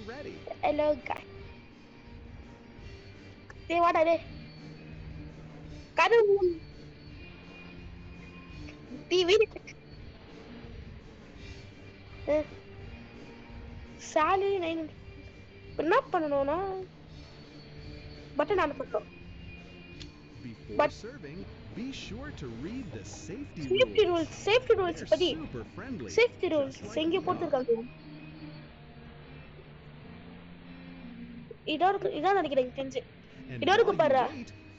ready. Hello guys. Hey, what are they? Kadu TV. Sally 9. என்ன பண்ணனும்னா button on பண்ணனும். Before serving, be sure to read the safety rules. Safety rules They're படி. super friendly. Safety rules எங்க போட்டுருக்காங்க? இதான் நினைக்கிறேன் தெரிஞ்சு. And இதோருக்கு பாரு.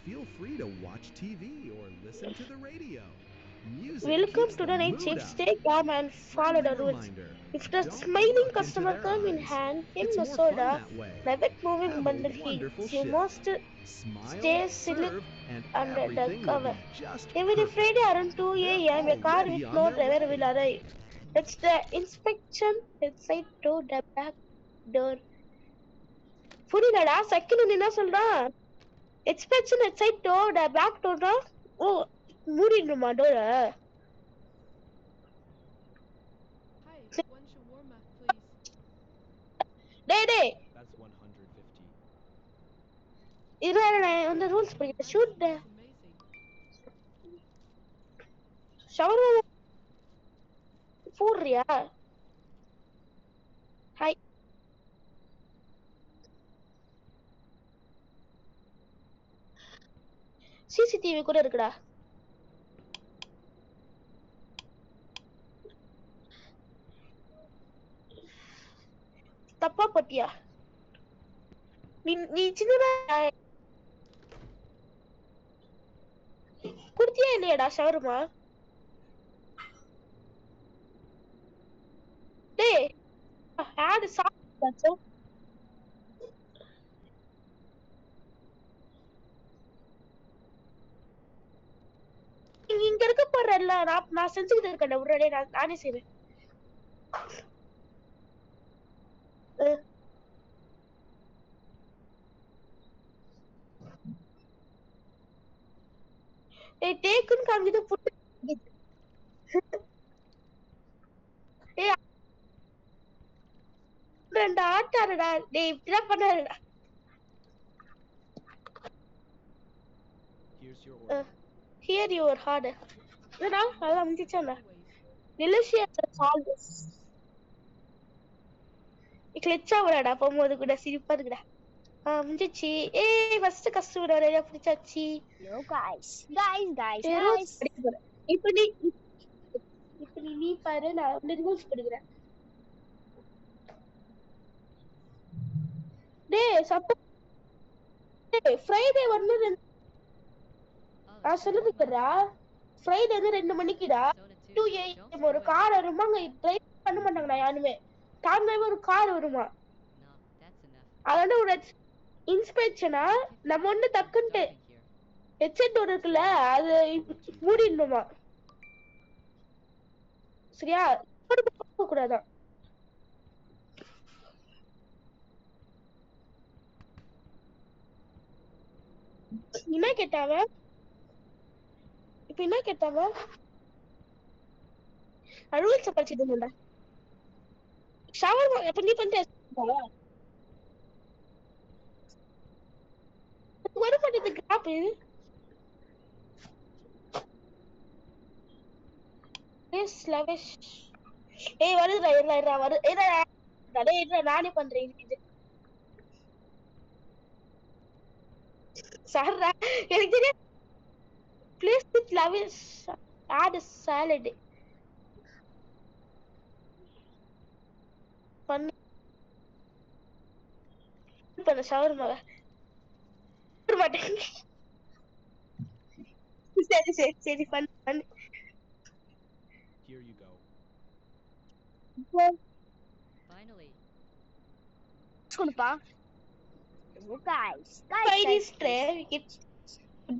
Feel free to watch TV or listen to the radio. Music Welcome to the night shift. Stay calm and follow the rules. If the smiling customer come in hand, him the soda, rabbit moving bundle feeds. You must stay silent under the cover. Every Friday around 2 a.m. a car with no driver will arrive. It's the inspection inside to the back door. புரியலடா second என்ன சொல்றான்? Inspection inside to the back door. O மூடிடுமா டோர? One shawarma, please. Day. That's 150. நான் அந்த rules படிக்கிறேன். Shoot தி shawarma போடுறியா? Hi. CCTV கூட இருக்குடா. தப்பா பட்டியா? நீ சின்னதா குடுத்தியா இல்லையாடா ஷவர்மா? டேய் ஆட் சாப்பிட்டாச்சோ? இங்க இருக்க போறல்ல நான் செஞ்சுக்கிட்டு இருக்கேன். உடனே நானே செய்வேன். ஏய் டேக்குன்னு காமிக்குது புட்டு. ஏய் ரெண்டு ஆட்டாரடா. டேய் இப்படிதான் பண்ணாருடா. Here's your order. Here your order. என்னடா அதான் முடிச்சானே. delicious always. கிளிச்சா வரடா போகும்போது கூட சிரிப்பா இருக்குடா. முடிஞ்சிச்சு. ஏய் ஃபர்ஸ்ட் கஸ்டமர் வரையா பிடிச்சாச்சு. Yo guys. இப்போ நீ பாரு நான் ரூல்ஸ் படிக்கிறேன். டேய் சப்ப டேய் ஃப்ரைடே வந்து சொல்லுதுடா. ஃப்ரைடே வந்து 2 மணிக்குடா 2 AM ஒரு கார் வருமாங்க. டிரைவ் பண்ண மாட்டாங்கடா யாருமே. தானாவே ஒரு கார் வருமா? அதோட ஒரு இன்ஸ்பெக்ஷனா நம்ம ஒண்ணு தக்குன்ட்டு ஹெட்செட் இருக்குல்ல அது மூடிடணுமா? சரியா? போக கூடாதான். என்ன கேட்டாவ? இப்ப என்ன கேட்டாவ? ரூல்ஸ் படிச்சிட்டு இருந்தேன். ஷவர் அப்ப நீ பண்ணிட்டு வர மாட்டேது கிராப். லவிஷ் ஏய் வருதுடா இல்லடா டேய் நானே பண்றேன் இது. சாரா எனக்கு தெரியும். ப்ளீஸ் வித் லவிஷ் ஆட் சாலட் பண்ணு ஷவர்மா மாட்டேன். சரி பண்ணு. Here you go. Finally. Skunpa. Yo guys. Guys, try it.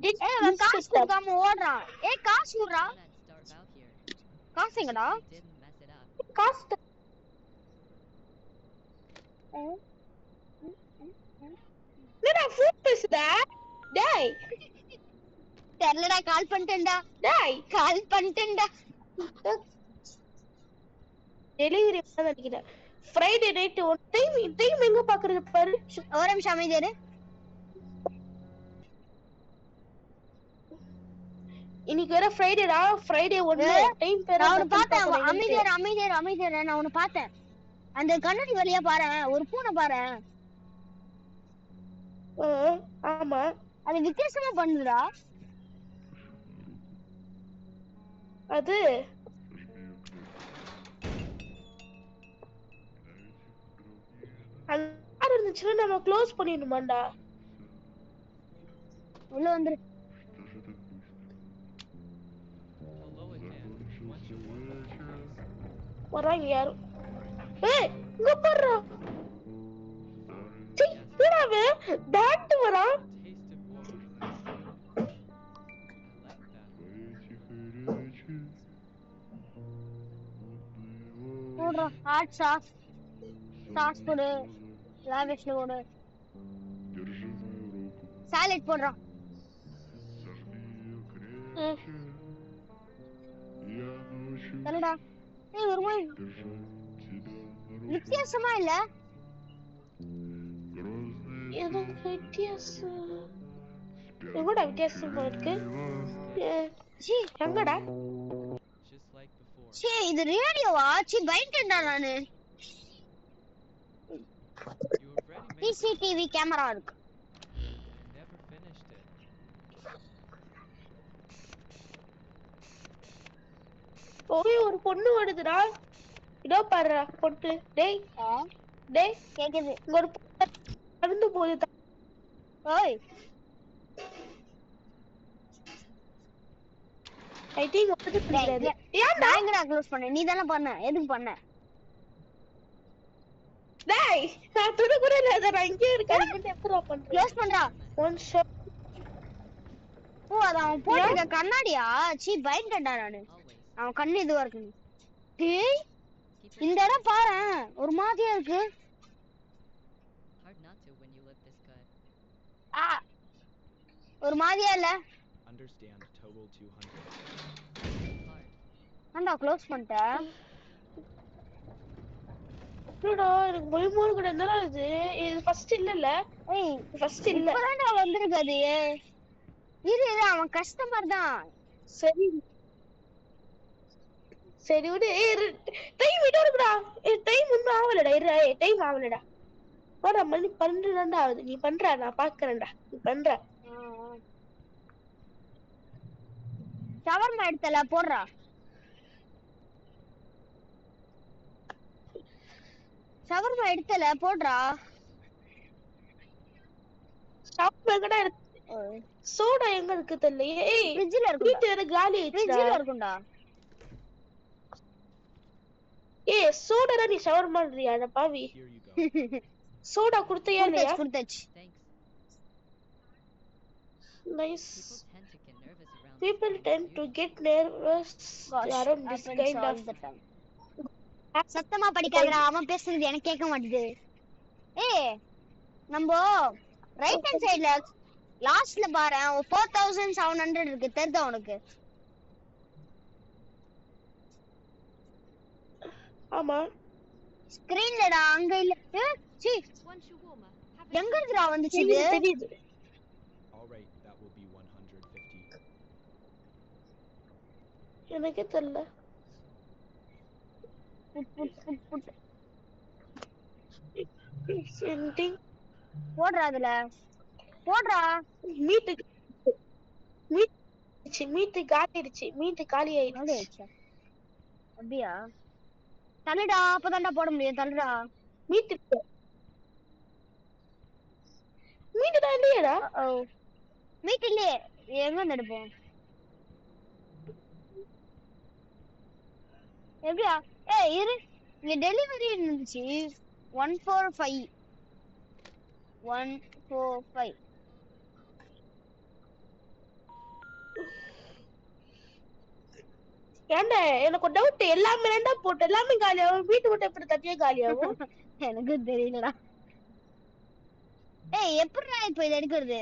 ஏய் காசு கொடுக்காம ஓடுறான். ஏய் காசு குடுறா. காசு எங்கடா? காசு என்னடா ஃபோன் பேசுடா? டேய் தெரியலடா கால் பண்ணிட்டேன்டா. டெலிவரி பண்ண நினைக்கிறேன். ஃப்ரைடே நைட் ஒரு டைம் எங்க பாக்குறது பாரு. ஒரு நிமிஷம் அமைதியா இரு. இன்னைக்கு வேற ஃப்ரைடேடா. ஃப்ரைடே 1 டைம் பேர நான் ஒன்னு பார்த்தேன். அமைதியா இரு. நான் ஒன்னு பார்த்தேன். அந்த கண்ணாடி வழியா பாரு, ஒரு பூனை பாரு. ஆமா, அது வித்தியாசமா பண்ணுதுடா. அது அது இருந்துச்சுன்னா நம்ம க்ளோஸ் பண்ணிடணுமாண்டா. உள்ள வந்துரு. வராங்க யாரும். ஏய் இங்க பாரு. என்னடா பேட் வரான். போடுறா ஹாட் சாஸ் போடு, லாவிஷ்ல போடு, சாலட் போடுறா. தலடா. ஏய் ஒரு மாதிரி வித்தியாசமா இல்ல? ஏதோ வித்தியாசம். எங்கடா வித்தியாசமா இருக்கு? சீ எங்கடா? சீ இது ரேடியோவா? சீ பயந்துட்டேன்டா நானு. சிசிடிவி கேமரா இருக்கு. ஒரே ஒரு பொண்ணு வருதுடா. இதோ பாருடா பொண்ணு. டேய் கேக்குது. இங்க ஒரு நடந்து போகுது. ஓய் ஐ திங்க் வந்து பிடிக்காது. நான் எங்கடா க்ளோஸ் பண்ண? நீ தான பண்ண. எதுக்கு பண்ண? டேய் நான் துணுக்குற இல்ல. நான் இங்கே இருக்கேன். நீ எப்பறா பண்ற? க்ளோஸ் பண்றா. One shot. ஓ அது அவன் போட்டுருக்க கண்ணாடியா? சீ பயந்துட்டேன்டா நானு. அவன் கண்ணு இதுவா இருக்கு. டேய் இந்த இடம் பாரு ஒரு மாதிரியா இருக்கு. ஒரு மாதிரியா இல்ல? அண்டா க்ளோஸ் பண்ணிட்ட. என்னடா எனக்கு பயமா இருக்குடா. என்னடா இது ஃபர்ஸ்ட் இல்லல? ஏய் ஃபர்ஸ்ட் இல்ல. இப்பதான்டா வந்திருக்கு அது. இரு அவன் கஸ்டமர் தான். சரி சரி விடு. டைம் விட்டு இருக்குடா. டைம் இன்னும் ஆவலடா. டைம் ஆவலடா. போடா மணி 12 ஆகுது. நீ பண்ற நான் பாக்குறேன்டா. நீ பண்ற. ஷவர்மா எடுத்தல போடுறா. ஷவர்மா எடுத்தல போடுறா. ஷாப் எங்கடா இருக்கு? சோடா எங்க இருக்கு தெரியல. ஏய் ஃப்ரிட்ஜ்ல இருக்கு. வீட்ல காலி ஆயிடுச்சுடா. ஃப்ரிட்ஜ்ல இருக்குடா. ஏய் சோடாடா நீ ஷவர்மான்றியா அட பாவி. சோடா குடுத்தியா இல்லையா? குடுத்தாச்சு. Nice. People tend to get nervous around this kind of. சத்தமா படிக்காதடா. அவன் பேசுறது எனக்கு கேட்க மாட்டேங்குது. ஏய் நம்ம ரைட் ஹேண்ட் சைடுல லாஸ்ட்ல பாரு 4700 இருக்கு. தெரியுதா உனக்கு? ஆமா ஸ்கிரீன்லடா அங்க இல்ல. சீ எங்க இருக்குடா வந்துச்சு இது? தெரியுது. எனக்கு தெரியல. போடுறா அதுல போடுறா. மீட் காலி ஆயிடுச்சு. அப்படியா? தள்ளுடா. அப்பதான்டா போட முடியும். தள்ளுடா. மீட் தான் இல்லையடா. மீட் இல்லையே. எங்க வந்து எடுப்போம்? எப்படியா? ஏய் இரு. இங்க டெலிவரி இருந்துச்சு 145. ஏன்டா எனக்கு ஒரு டவுட். எல்லாமே ரெண்டா போட்டு எல்லாமே காலியாகும். வீட்டு விட்டு எப்படி தட்டியே காலியாகும்? எனக்கு தெரியலடா. ஏய் எப்படிடா இப்ப இத எடுக்கிறது?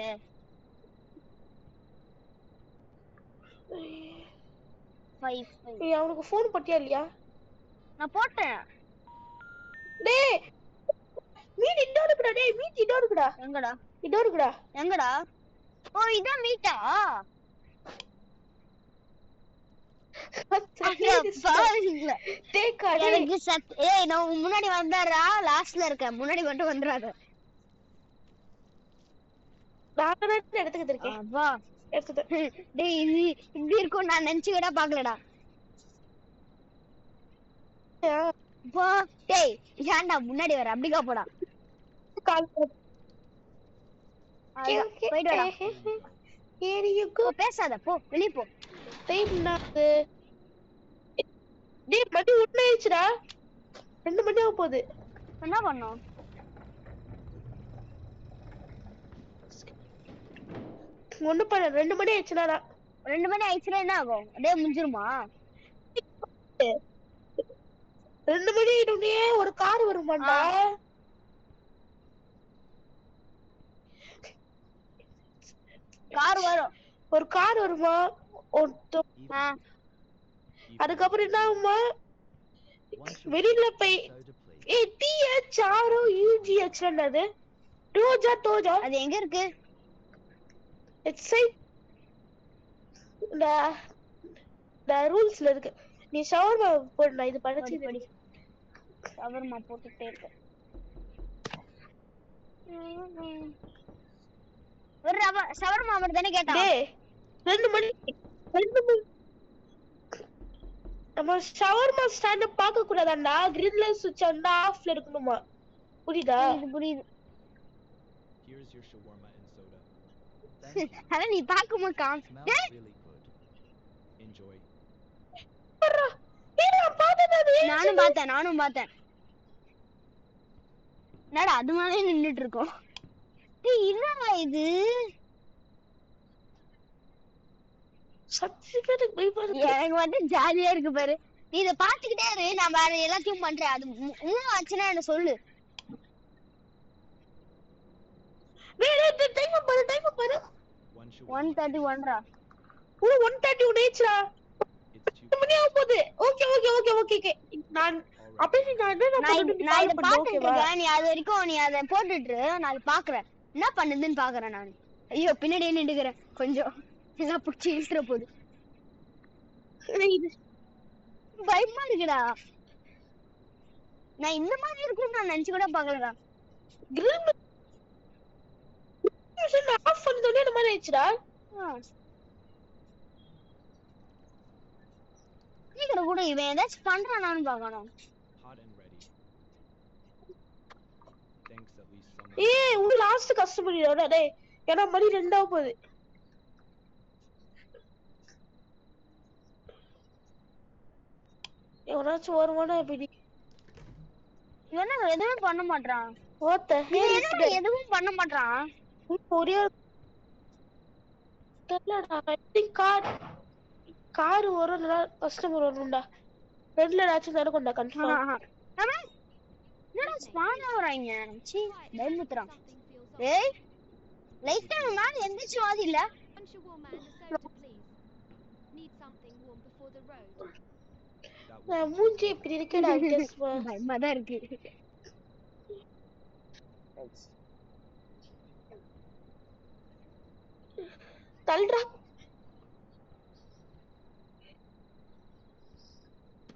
அவனுக்கு போன் போட்டியா இல்லையா? நான் போட்டேன். டேய் மீட் இன்னொருக்குடா டேய் மீட் இன்னொருக்குடா எங்கடா இன்னொருக்குடா எங்கடா ஓ இதான் மீட்டா டேய் கடை எனக்கு ஏய் நான் முன்னாடி வந்தாரா லாஸ்ட்ல இருக்கேன் முன்னாடி மட்டும் வந்துறாத நான் தான் எடுத்துக்கிட்டு இருக்கேன் வா எடுத்துட்டு டேய் இது இப்படி இருக்கும் நான் நினைச்சு கூட பார்க்கலடா வா டேய் ஏன்டா முன்னாடி வர அப்படிக்கா போடா கால் போயிடு வாடா ஏரியுக்கு பேசாத போ வெளிய போ டைம் நாக்கு டேய் மணி 1 ஆயிடுச்சுடா 2 மணி ஆக போகுது என்ன பண்ணோம் ஒண்ணு பண்ண 2 மணி ஆயிடுச்சுடா 2 மணி ஆயிடுச்சுனா என்ன ஆகும் அப்படியே முடிஞ்சிருமா 2 மணி ஆயிடுனே ஒரு கார் வருமாடா கார் வரும் ஒரு கார் வருமா அதுக்கப்புறம் என்ன ஆகுமா வெளியில போய் ஏய் டிஹெச் ஆர் ஓ யூஜிஹெச் என்னது டோஜா டோஜா அது எங்க இருக்கு இட்ஸ் இந்த ரூல்ஸ்ல இருக்கு நீ ஷவர்மா போடு நான் இது படிச்சு படி ஷவர்மா போட்டுட்டே இருக்க ஒரு ஷவர்மா மட்டும் தானே கேட்டா டேய் 2 மணி நம்ம ஷவர்மா ஸ்டாண்ட் பார்க்க கூடாதாடா கிரில்ல சுவிட்ச் ஆன் ஆஃப்ல இருக்கணுமா புரியுதா புரியுது Here's your shawarma and soda. அத நீ பாக்குமா com Smells really good. Enjoy. நானும் பார்த்தேன் என்னடா அது மாதிரி நின்னுட்டு இருக்கோம் டேய் என்னடா இது எனக்கு வந்து ஜாலியா இருக்கு பாரு நீ இத பாத்துக்கிட்டே இரு நான் வேற எல்லாத்தையும் பண்றேன் அது இன்னும் ஆச்சுன்னா என்ன சொல்லு டைம் பாரு 1:31 ரா 1:31 ஆயிடுச்சுடா மணி ஆக போகுது ஓகே நான் அப்படியே நான் இத பாத்துட்டு இருக்கேன் நீ அது வரைக்கும் நீ அத போட்டுட்டு நான் அத பாக்குறேன் என்ன பண்ணுதுன்னு பாக்குறேன் நான் ஐயோ பின்னாடியே நின்னுக்கிறேன் கொஞ்சம் எல்லாம் புடிச்சு இழுத்துற போகுது பயமா இருக்குடா நான் இந்த மாதிரி இருக்கும் நான் நினைச்சு கூட பாக்கலடா ஆஃப் பண்ணதோட இந்த மாதிரி ஆயிடுச்சுடா நீங்க கூட இவன் ஏதாச்சும் பண்றானான்னு பார்க்கணும் Hot and ready. Thanks at least someone. ஏய் உங்க லாஸ்ட் கஸ்டமர் இதோட டேய் ஏன்னா மணி 2 ஆக போகுது எவனாச்சும் வருவானா எப்படி இவன் எதுவுமே பண்ண மாட்டான் ஓத்த எதுவும் பண்ண மாட்டான் ஒரே தெரியலடா ஐ திங்க் கார் வரல கஸ்டமர் வரணும்டா ரெண்டுல ஏதாச்சும் நடக்கும்டா கன்ஃபார்ம் என்னடா ஸ்பான் ஆவறாங்க சி பயமுத்துறான் ஏய் லைட்டா மேல எந்திரச்சு வாதி இல்ல நான் மூஞ்சி இப்படி இருக்கடா ஜஸ்ட் பயமா தான் இருக்கு தல்றா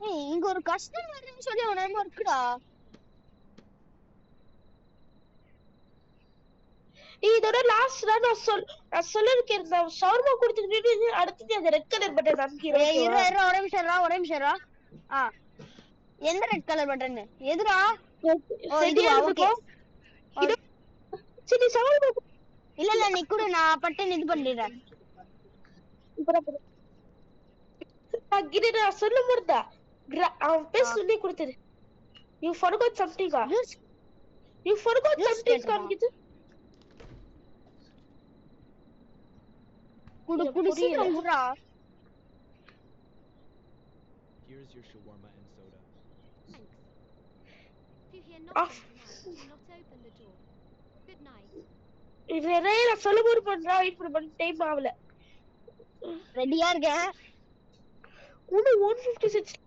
ஏய் இங்க ஒரு கஸ்டமர்னு சொல்லி ஒரு நேரமா இருக்குடா இதோட லாஸ்ட் தான் நான் சொல்லிருக்கேன் நான் ஷவர்மா கொடுத்துக்கிட்டு அடுத்து அந்த ரெட் கலர் பட்டன் அமுக்கிறேன் ஏய் இரு ஒரே நிமிஷம் இரு எந்த ரெட் கலர் பட்டன் எதுடா சரியா இருக்கு இது சரி ஷவர்மா இல்ல நீ கூட நான் பட்டன் இது பண்ணிடுறேன் கிரேடா சொல்ல முடியதா அவன் பேர் சொல்லி கொடுத்துரு you forgot something காமிக்குது குடு சீக்கிரம் குடுடா Here's your shawarma and soda. Off. இது நான் சொல்ல போற பண்றா வெயிட் பண்ண டைம் ஆவல ரெடியா இருக்கேன் உன 156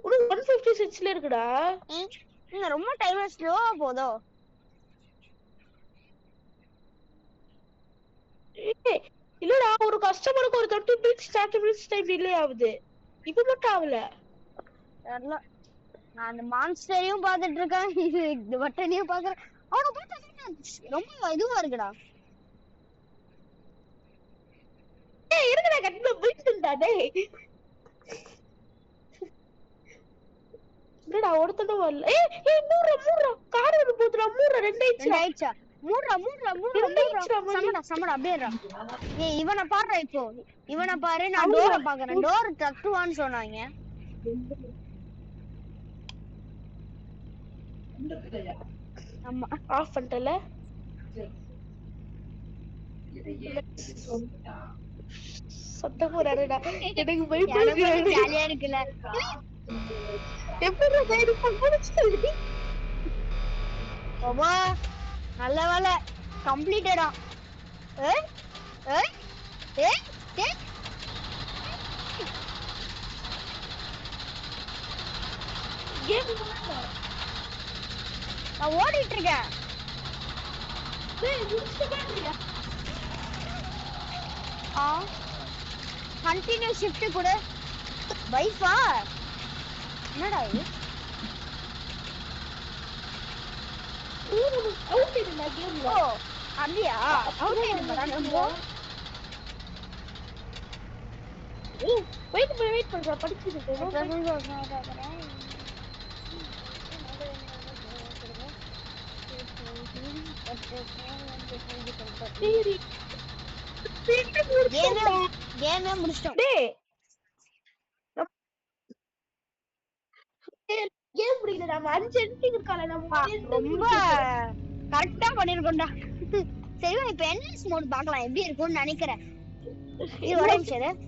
உனக்கு 156ல இருக்குடா. ரொம்ப டைம் ஸ்லோவா போதோ. இல்லடா ஒரு கஸ்டமருக்கு ஒரு 30 minutes 30 minutes டைம் டிலே ஆகுது. இப்ப மட்டும் ஆகல. தெரியல. நான் அந்த மான்ஸ்டரையும் பார்த்துட்டு இருக்கேன், இந்த பட்டனையும் பார்க்கறேன். அவனை பார்த்தா ரொம்ப இதுவா இருக்குடா. இருக்குடா கட்டில போயிட்டுடா டேய். என்னடா ஒருத்தனும் வரல. மூடுறா கார் வந்து போதுடா. மூடுறா 2 ஆயிடுச்சா. மூடுறா சமடா அப்படியே இருடா. இவனை பாருடா. இப்போ இவனை பாரு. நான் டோரை பாக்குறேன். டோர் தட்டுவான்னு சொன்னாங்க. ஆமா ஆஃப் பண்ணிட்டல. சத்தம் போறாடா. எனக்கு பயப்படுது. ஜாலியா இருக்குல. எப்படி கைடு போடுச்சு. ஓமா நல்ல வேலை கம்ப்ளீட்டடா. ஏய் ஏய் ஏய் ஏய் கேம் நான் ஓடிட்டு இருக்கேன். டேய் முடிச்சு பாருடா. கண்டினியூ ஷிஃப்ட் கொடு. வைஃபா என்னடா இது? அவுட் ஆயிடுடா கேம்ல. ஓ அப்படியா? அவுட் ஆயிடுடா நம்ம. வெயிட் பண்றா படிச்சிட்டு கேமே முடிச்சிட்டோம். டேய் கேம் முடியல. நம்ம 5 எண்டிங் இருக்கால. நம்ம ரொம்ப கரெக்ட்டா பண்ணிருக்கோம்டா. சரி இப்போ என்எஸ் மோட் பார்க்கலாம் எப்படி இருக்கும்னு நினைக்கிறேன். இது ஒரே நிமிஷம்.